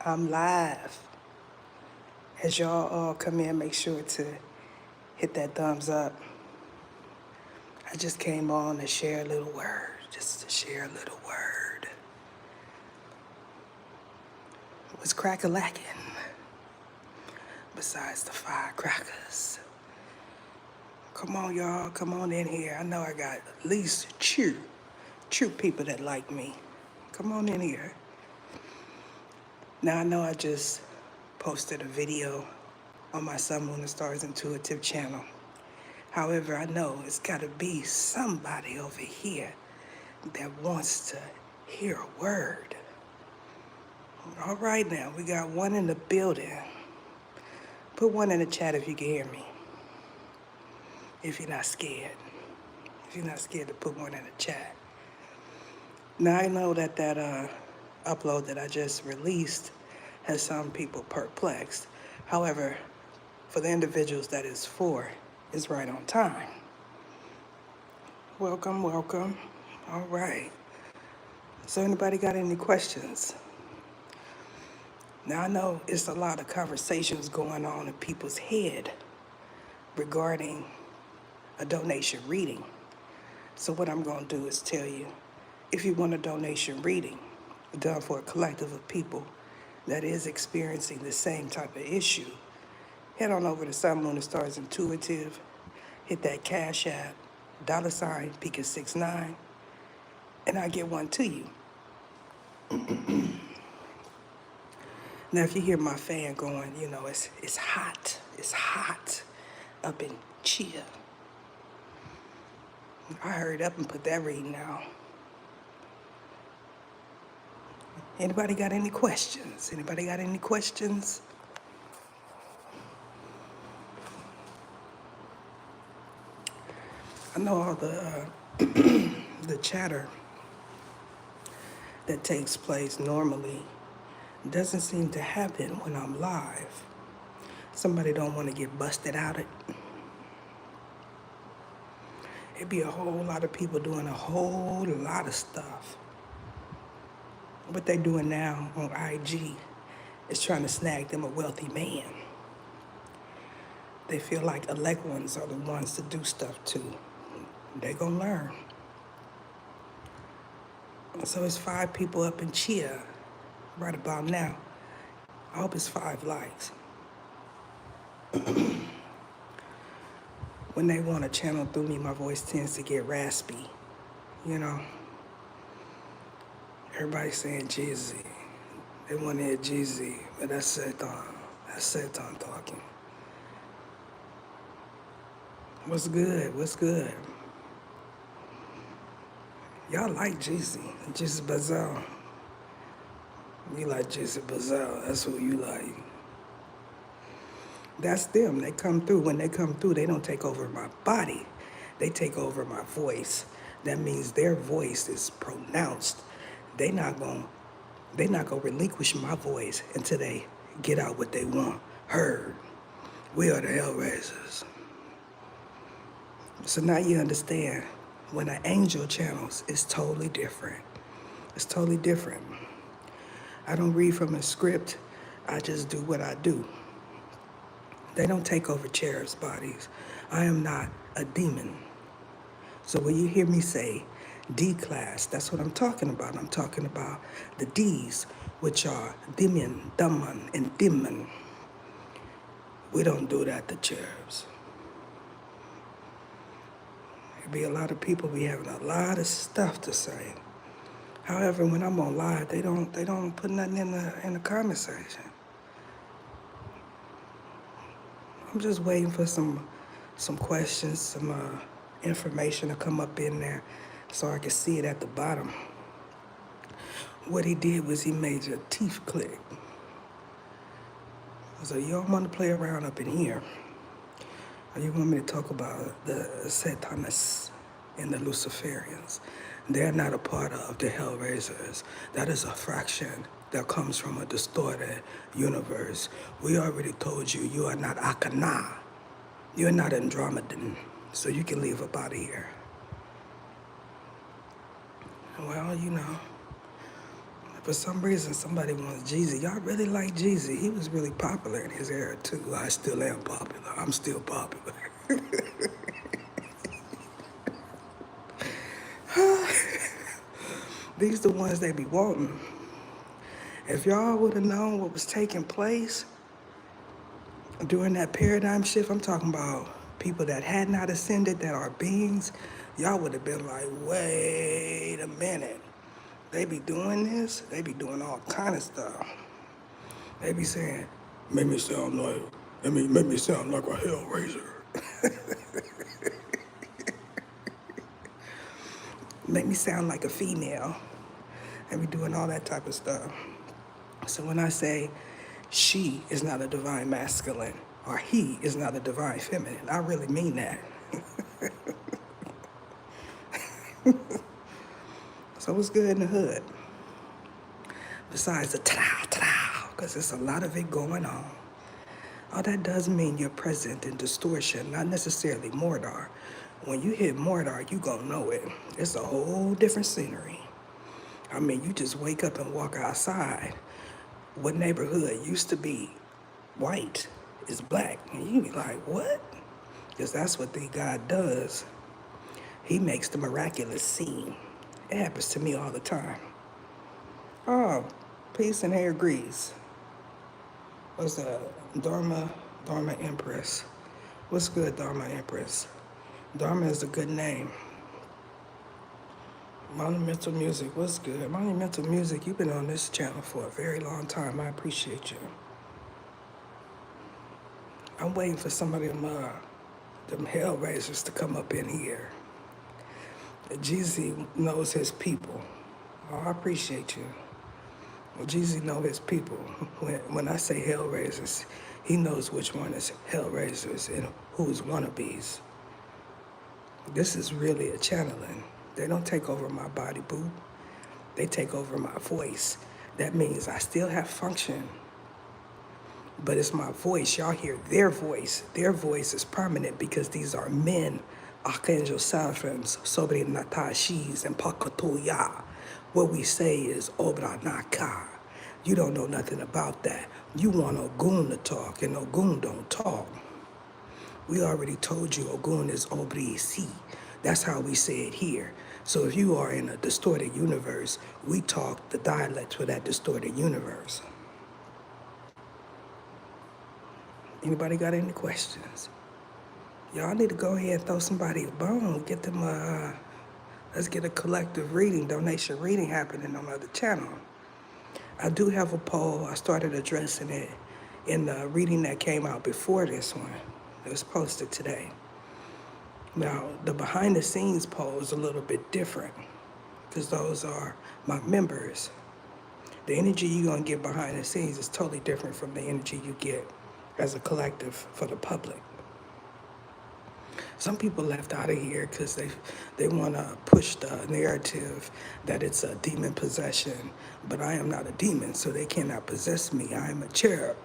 I'm live. As y'all all come in, make sure to hit that thumbs up. I just came on to share a little word, just to share a little word. What's crack-a-lacking besides the firecrackers? Come on, y'all, come on in here. I know I got at least true people that like me. Come on in here. Now, I know I just posted a video on my Sun, Moon, and Stars Intuitive channel. However, I know it's got to be somebody over here that wants to hear a word. All right now, we got one in the building. Put one in the chat if you can hear me. If you're not scared. If you're not scared to put one in the chat. Now, I know that upload that I just released has some people perplexed. However, for the individuals that it's for, it's right on time. Welcome, welcome. All right. So anybody got any questions? Now, I know it's a lot of conversations going on in people's head regarding a donation reading. So what I'm going to do is tell you, if you want a donation reading done for a collective of people that is experiencing the same type of issue, head on over to Sun, Moon, and Stars Intuitive, hit that Cash App, $ Pika69, and I'll get one to you. Now, if you hear my fan going, you know, it's hot up in Chia. I hurried up and put that reading out. Anybody got any questions? Anybody got any questions? I know all the chatter that takes place normally doesn't seem to happen when I'm live. Somebody don't want to get busted out. It'd be a whole lot of people doing a whole lot of stuff. What they doing now on IG is trying to snag them a wealthy man. They feel like elect ones are the ones to do stuff too. They gonna learn. So it's 5 people up in Chia right about now. I hope it's 5 likes. When they want to channel through me, my voice tends to get raspy, you know. Everybody's saying Jeezy. They want to hear Jeezy, but that's Satan. That's Satan talking. What's good? What's good? Y'all like Jeezy. Jeezy Bazaar. You like Jeezy Bazaar. That's who you like. That's them. They come through. When they come through, they don't take over my body. They take over my voice. That means their voice is pronounced. They not gonna relinquish my voice until they get out what they want heard. We are the Hellraisers. So now you understand, when an angel channels, it's totally different. It's totally different. I don't read from a script. I just do what I do. They don't take over cherubs' bodies. I am not a demon. So when you hear me say D-class, that's what I'm talking about. I'm talking about the D's, which are demon, daman, and demon. We don't do that to cherubs. There be a lot of people be having a lot of stuff to say. However, when I'm on live, they don't put nothing in the comment section. I'm just waiting for some questions, some information to come up in there so I can see it at the bottom. What he did was he made your teeth click. So you don't want to play around up in here. Or you want me to talk about the Satanists and the Luciferians. They're not a part of the Hellraisers. That is a fraction that comes from a distorted universe. We already told you, you are not Akana. You're not Andromedan. So you can leave up out of here. Well, you know, For some reason, somebody wants Jeezy. Y'all really like Jeezy. He was really popular in his era, too. I still am popular. I'm still popular. These the ones they be wanting. If y'all would have known what was taking place during that paradigm shift, I'm talking about people that had not ascended, that are beings, y'all would have been like, wait a minute. They be doing this, they be doing all kind of stuff. They be saying, make me sound like, make me sound like a hellraiser. Make me sound like a female. They be doing all that type of stuff. So when I say she is not a divine masculine or he is not a divine feminine, I really mean that. So what's good in the hood? Besides the ta-da, because there's a lot of it going on. All that does mean you're present in distortion, not necessarily Mordor. When you hit Mordor, you gonna know it. It's a whole different scenery. I mean, you just wake up and walk outside. What neighborhood used to be white is black. And you be like, what? Because that's what the God does. He makes the miraculous scene. It happens to me all the time. Oh, peace and hair grease. What's that? Dharma Empress. What's good, Dharma Empress? Dharma is a good name. Monumental Music, what's good? Monumental Music, you've been on this channel for a very long time. I appreciate you. I'm waiting for some of them hellraisers to come up in here. Jeezy knows his people. Oh, I appreciate you. Well, Jeezy knows his people. When I say hellraisers, he knows which one is hellraisers and who's wannabes. This is really a channeling. They don't take over my body, boo. They take over my voice. That means I still have function, but it's my voice. Y'all hear their voice. Their voice is permanent because these are men, Archangel Seraphims, Sobre Natashis, and Pakatoya. What we say is Obra Naka. You don't know nothing about that. You want Ogun to talk, and Ogun don't talk. We already told you Ogun is Obri Si. That's how we say it here. So if you are in a distorted universe, we talk the dialect for that distorted universe. Anybody got any questions? Y'all need to go ahead and throw somebody a bone. Get them let's get a collective reading, donation reading happening on the other channel. I do have a poll. I started addressing it in the reading that came out before this one. It was posted today. Now, the behind the scenes poll is a little bit different because those are my members. The energy you're going to get behind the scenes is totally different from the energy you get as a collective for the public. Some people left out of here because they want to push the narrative that it's a demon possession, but I am not a demon, so they cannot possess me. I am a cherub.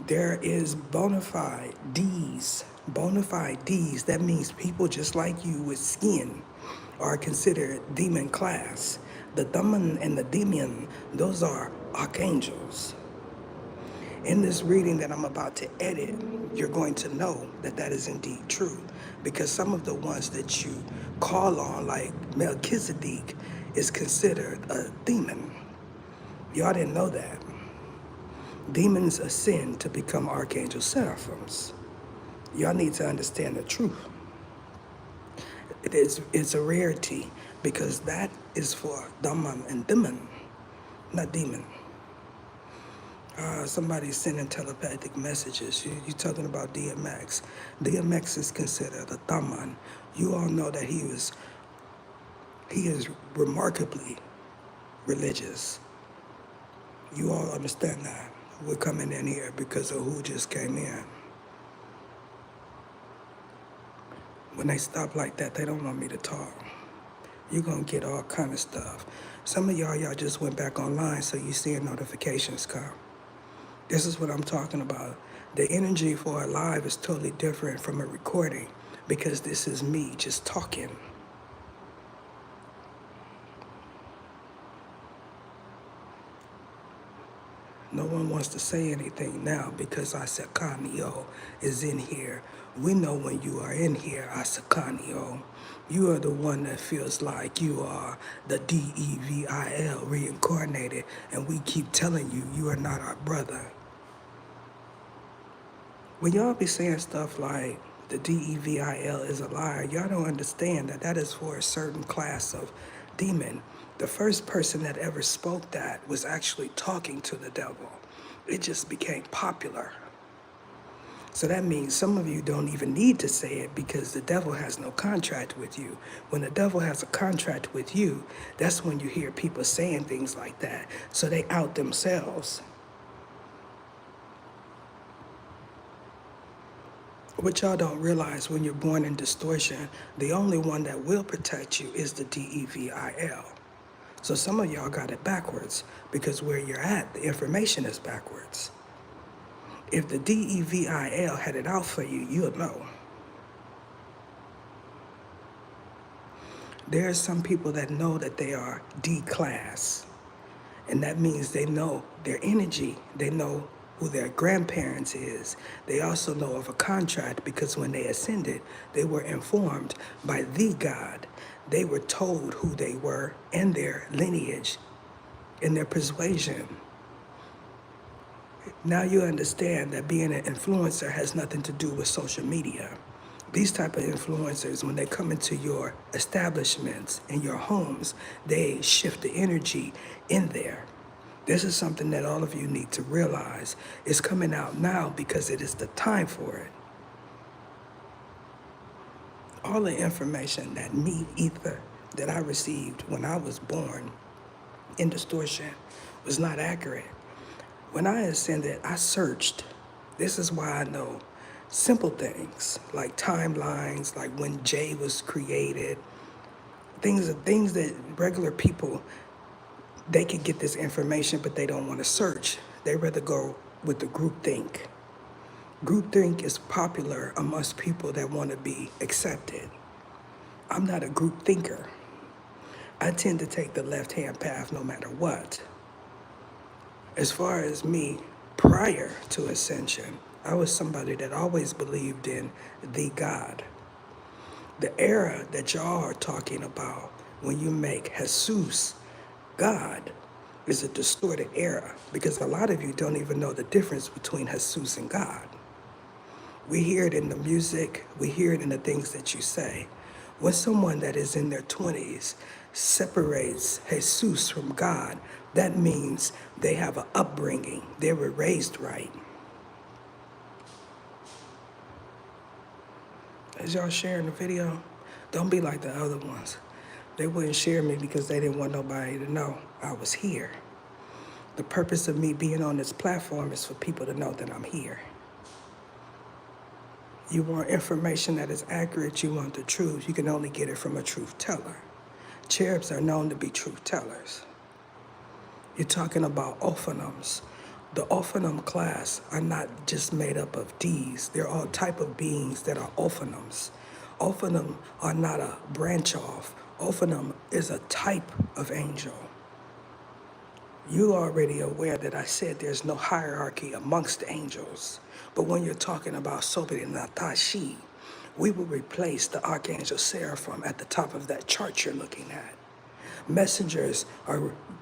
There is bona fide D's. Bona fide D's, that means people just like you with skin are considered demon class. The Daman and the Demon, those are archangels. In this reading that I'm about to edit, you're going to know that that is indeed true, because some of the ones that you call on, like Melchizedek, is considered a demon. Y'all didn't know that. Demons ascend to become archangel seraphims. Y'all need to understand the truth. It's a rarity because that is for Daman and Demon, not demon. Somebody's sending telepathic messages. You're talking about DMX. DMX is considered a Daman. You all know that he is remarkably religious. You all understand that. We're coming in here because of who just came in. When they stop like that, they don't want me to talk. You're going to get all kind of stuff. Some of y'all just went back online, so you see notifications come. This is what I'm talking about. The energy for a live is totally different from a recording because this is me just talking. No one wants to say anything now because Asakanio is in here. We know when you are in here, Asakanio. You are the one that feels like you are the DEVIL reincarnated, and we keep telling you you are not our brother. When y'all be saying stuff like the DEVIL is a liar, y'all don't understand that that is for a certain class of demon. The first person that ever spoke that was actually talking to the devil. It just became popular. So that means some of you don't even need to say it because the devil has no contract with you. When the devil has a contract with you, that's when you hear people saying things like that. So they out themselves. What y'all don't realize, when you're born in distortion, the only one that will protect you is the DEVIL. So some of y'all got it backwards because where you're at, the information is backwards. If the DEVIL had it out for you, you'll know. There are some people that know that they are D class, and that means they know their energy. They know who their grandparents is. They also know of a contract because when they ascended, they were informed by the God. They were told who they were and their lineage and their persuasion. Now you understand that being an influencer has nothing to do with social media. These type of influencers, when they come into your establishments and your homes, they shift the energy in there. This is something that all of you need to realize. It's coming out now because it is the time for it. All the information that me, Ether, that I received when I was born in distortion was not accurate. When I ascended, I searched. This is why I know simple things like timelines, like when J was created, things that regular people, they can get this information, but they don't want to search. They rather go with the groupthink. Groupthink is popular amongst people that want to be accepted. I'm not a group thinker. I tend to take the left-hand path no matter what. As far as me, prior to ascension, I was somebody that always believed in the God. The era that y'all are talking about when you make Jesus God is a distorted era because a lot of you don't even know the difference between Jesus and God. We hear it in the music, we hear it in the things that you say. When someone that is in their 20s separates Jesus from God, that means they have an upbringing. They were raised right. As y'all sharing the video, don't be like the other ones. They wouldn't share me because they didn't want nobody to know I was here. The purpose of me being on this platform is for people to know that I'm here. You want information that is accurate, you want the truth, you can only get it from a truth teller. Cherubs are known to be truth tellers. You're talking about Ophanums. The Ophanum class are not just made up of D's. They're all type of beings that are Ophanums. Ophanum are not a branch off. Ophanum is a type of angel. You're already aware that I said there's no hierarchy amongst angels. But when you're talking about Sobri Natashi, we will replace the Archangel Seraphim at the top of that chart you're looking at. Messengers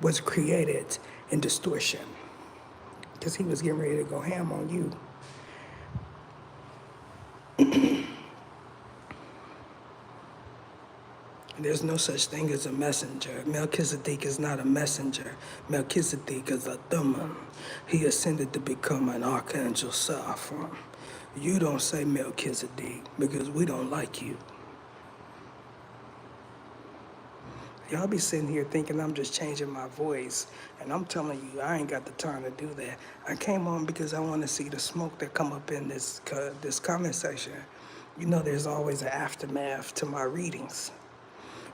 was created in distortion because he was getting ready to go ham on you. There's no such thing as a messenger. Melchizedek is not a messenger. Melchizedek is a Thummim. He ascended to become an Archangel Seraphim. You don't say Melchizedek because we don't like you. Y'all be sitting here thinking I'm just changing my voice, and I'm telling you, I ain't got the time to do that. I came on because I want to see the smoke that come up in this comment section. You know there's always an aftermath to my readings.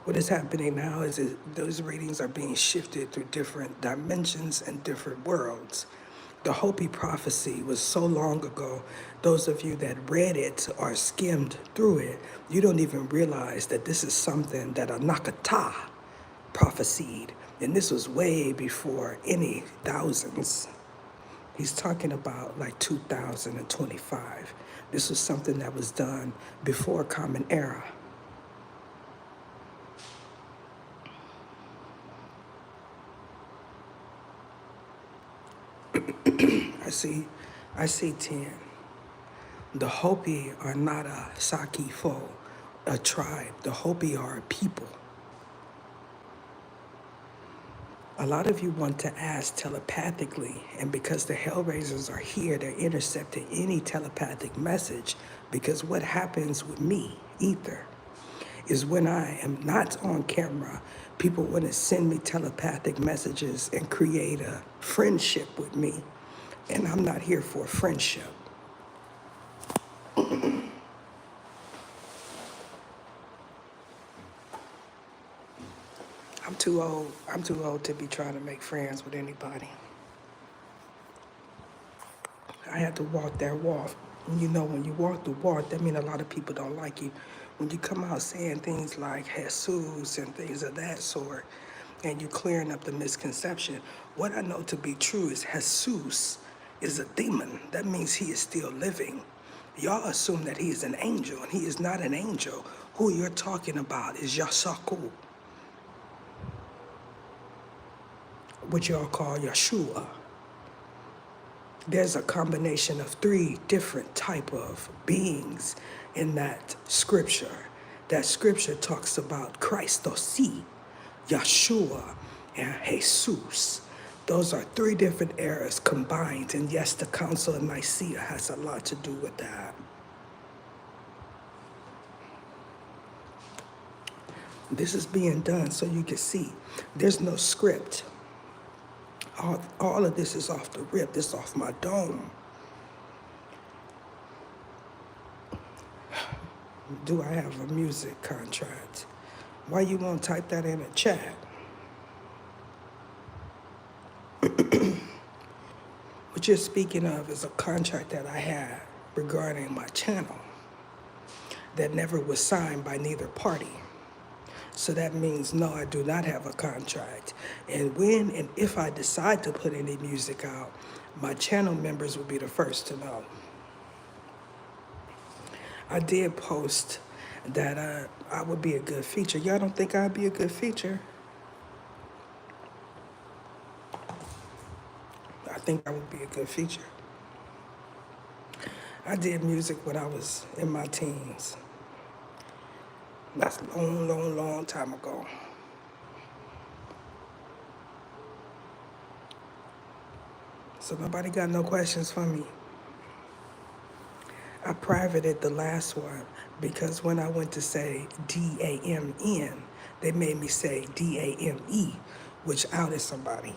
What is happening now is those readings are being shifted through different dimensions and different worlds. The Hopi prophecy was so long ago. Those of you that read it or skimmed through it, you don't even realize that this is something that a Nakata prophesied. And this was way before any thousands. He's talking about like 2025. This was something that was done before Common Era. I see, I see 10. The Hopi are not a Saki foe, a tribe. The Hopi are a people. A lot of you want to ask telepathically, and because the Hellraisers are here, they're intercepting any telepathic message. Because what happens with me, Ether, is when I am not on camera, people want to send me telepathic messages and create a friendship with me. And I'm not here for a friendship. I'm too old. I'm too old to be trying to make friends with anybody. I had to walk that walk. And you know, when you walk the walk, that means a lot of people don't like you. When you come out saying things like Jesus and things of that sort, and you're clearing up the misconception, what I know to be true is Jesus is a demon. That means he is still living. Y'all assume that he is an angel, and he is not an angel. Who you're talking about is Yasaku, what y'all call Yeshua. There's a combination of 3 different type of beings in that scripture. That scripture talks about Christosi, Yeshua, and Jesus. Those are 3 different eras combined, and yes, the Council of Nicaea has a lot to do with that. This is being done so you can see there's no script. All of this is off the rip. This is off my dome. Do I have a music contract? Why you won't type that in a chat? What you're speaking of is a contract that I had regarding my channel that never was signed by neither party. So that means, no, I do not have a contract. And when and if I decide to put any music out, my channel members will be the first to know. I did post that I would be a good feature. Y'all don't think I'd be a good feature? I think I would be a good feature. I did music when I was in my teens. That's a long, long, long time ago. So nobody got no questions for me. I privated the last one because when I went to say D-A-M-N, they made me say D-A-M-E, which outed somebody.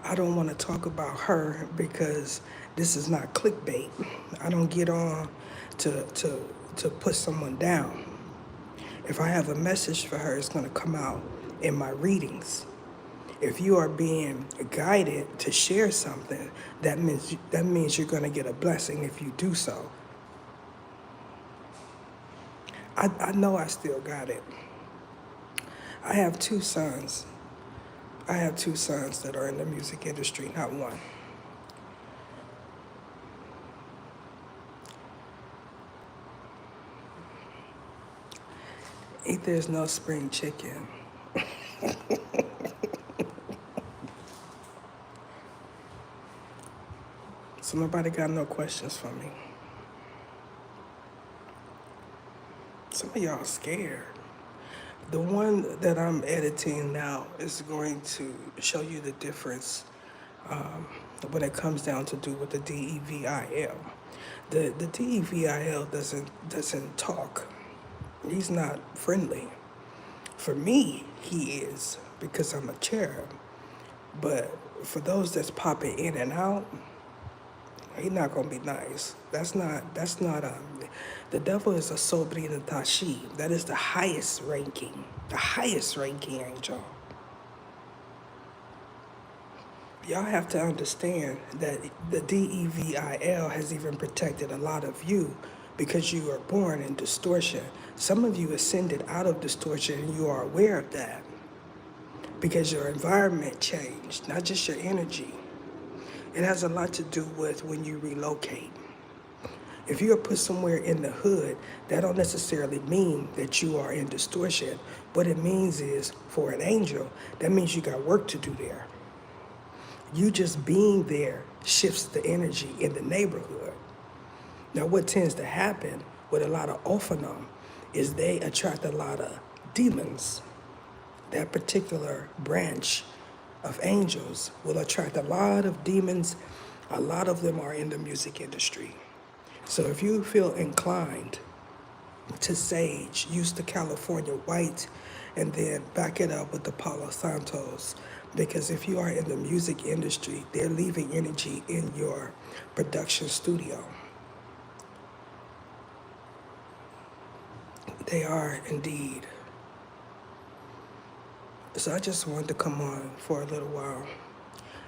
I don't want to talk about her because this is not clickbait. I don't get on to put someone down. If I have a message for her, it's going to come out in my readings. If you are being guided to share something, that means you're going to get a blessing if you do so. I know I still got it. I have 2 sons. I have 2 sons that are in the music industry, not one. There's no spring chicken. So nobody got no questions for me. Some of y'all scared. The one that I'm editing now is going to show you the difference when it comes down to do with the DEVIL. The DEVIL doesn't talk. He's not friendly. For me, he is because I'm a cherub. But for those that's popping in and out, he's not gonna be nice. That's not the devil is a Sobrina Tashi. That is the highest ranking angel. Y'all have to understand that the DEVIL has even protected a lot of you because you are born in distortion. Some of you ascended out of distortion and you are aware of that. because your environment changed, not just your energy. It has a lot to do with when you relocate. If you are put somewhere in the hood, that don't necessarily mean that you are in distortion. What it means is, for an angel, that means you got work to do there. You just being there shifts the energy in the neighborhood. Now, what tends to happen with a lot of Ophanim is they attract a lot of demons. That particular branch of angels will attract a lot of demons. A lot of them are in the music industry. So if you feel inclined to sage, use the California white, and then back it up with the Palo Santos. Because if you are in the music industry, they're leaving energy in your production studio. They are indeed. So I just wanted to come on for a little while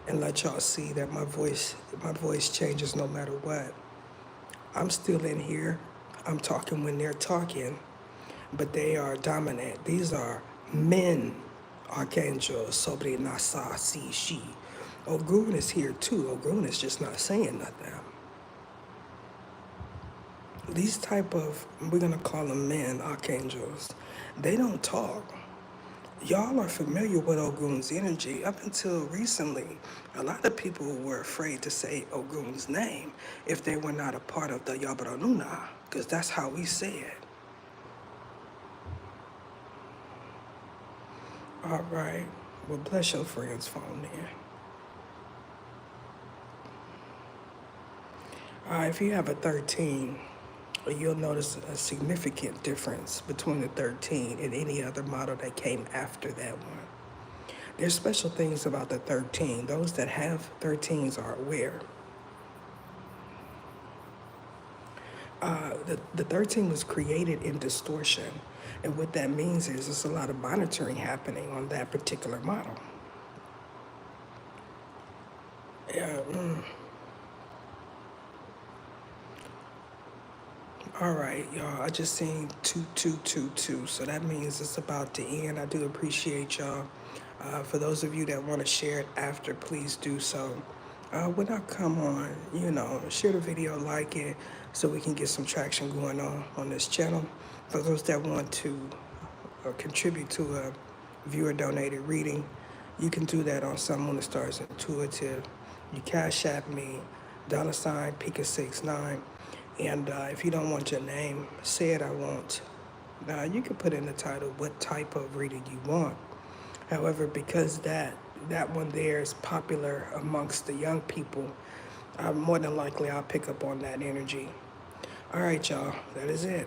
and let y'all see that my voice changes no matter what. I'm still in here. I'm talking when they're talking, but they are dominant. These are men, archangels, Sobre Nasa Si Shi. Ogun is here too. Ogun is just not saying nothing. These type of, we're gonna call them men, archangels, they don't talk. Y'all are familiar with Ogun's energy. Up until recently, a lot of people were afraid to say Ogun's name if they were not a part of the Yabranuna, because that's how we say it. All right. Well, bless your friend's phone there. All right, if you have a 13, you'll notice a significant difference between the 13 and any other model that came after that one. There's special things about the 13. Those that have 13s are aware. The 13 was created in distortion. And what that means is there's a lot of monitoring happening on that particular model. Yeah. All right, y'all. I just seen 2222, so that means it's about to end. I do appreciate y'all. For those of you that want to share it after, please do so. When I come on, share the video, like it, so we can get some traction going on this channel. For those that want to contribute to a viewer-donated reading, you can do that on Sun, Moon, and Stars Intuitive. You Cash App me, $ Pika69. And if you don't want your name said, I won't. Now, you can put in the title what type of reading you want. However, because that one there is popular amongst the young people, more than likely I'll pick up on that energy. All right, y'all, that is it.